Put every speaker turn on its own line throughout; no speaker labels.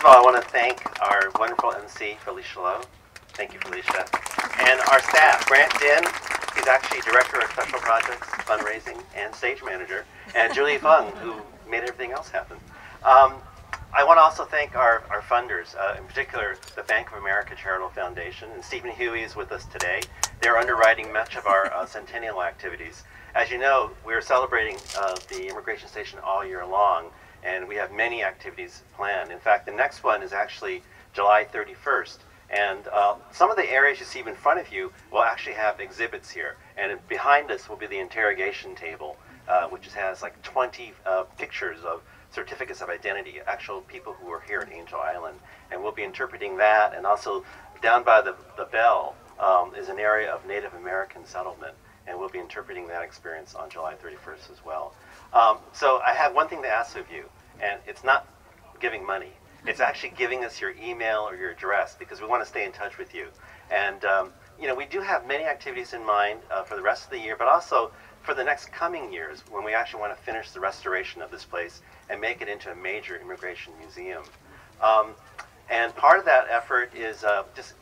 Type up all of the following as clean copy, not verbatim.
of all, I want to thank our wonderful MC, Felicia Lowe. Thank you, Felicia. And our staff, Grant Din, he's actually Director of Special Projects, Fundraising, and Stage Manager, and Julie Fung, who made everything else happen. I want to also thank our funders, in particular the Bank of America Charitable Foundation, and Stephen Huey is with us today. They're underwriting much of our centennial activities. As you know, we're celebrating the immigration station all year long, and we have many activities planned. In fact, the next one is actually July 31st. And some of the areas you see in front of you will actually have exhibits here. And behind us will be the interrogation table, which has like 20 pictures of certificates of identity, actual people who were here at Angel Island. And we'll be interpreting that. And also down by the bell is an area of Native American settlement. And we'll be interpreting that experience on July 31st as well. So I have one thing to ask of you, and it's not giving money. It's actually giving us your email or your address, because we want to stay in touch with you. And you know, we do have many activities in mind for the rest of the year, but also for the next coming years when we actually want to finish the restoration of this place and make it into a major immigration museum. And part of that effort is just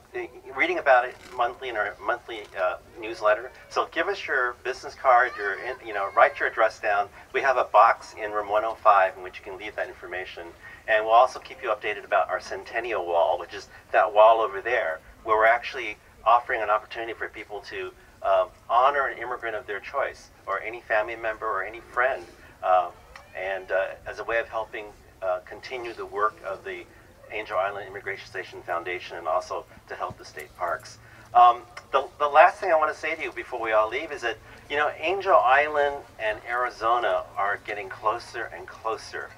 reading about it monthly in our monthly newsletter. So give us your business card, write your address down. We have a box in room 105 in which you can leave that information. And we'll also keep you updated about our Centennial Wall, which is that wall over there, where we're actually offering an opportunity for people to honor an immigrant of their choice, or any family member or any friend, as a way of helping continue the work of the Angel Island Immigration Station Foundation, and also to help the state parks. The last thing I want to say to you before we all leave is that, you know, Angel Island and Arizona are getting closer and closer.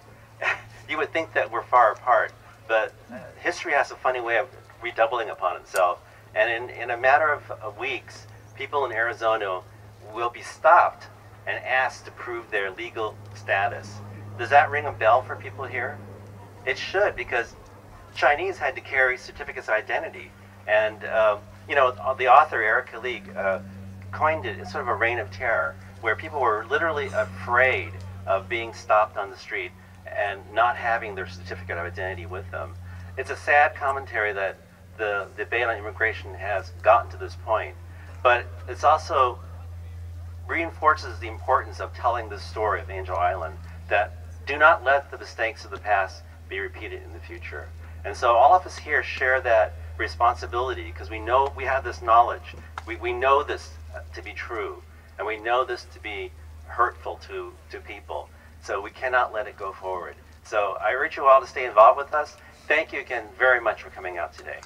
You would think that we're far apart, but history has a funny way of redoubling upon itself. And in a matter of weeks, people in Arizona will be stopped and asked to prove their legal status. Does that ring a bell for people here? It should, because Chinese had to carry certificates of identity. And you know, the author, Eric Kalig, coined it as sort of a reign of terror, where people were literally afraid of being stopped on the street and not having their certificate of identity with them. It's a sad commentary that the debate on immigration has gotten to this point, but it's also reinforces the importance of telling the story of Angel Island, that do not let the mistakes of the past be repeated in the future. And so all of us here share that responsibility, because we know we have this knowledge. We know this to be true, and we know this to be hurtful to people. So we cannot let it go forward. So I urge you all to stay involved with us. Thank you again very much for coming out today.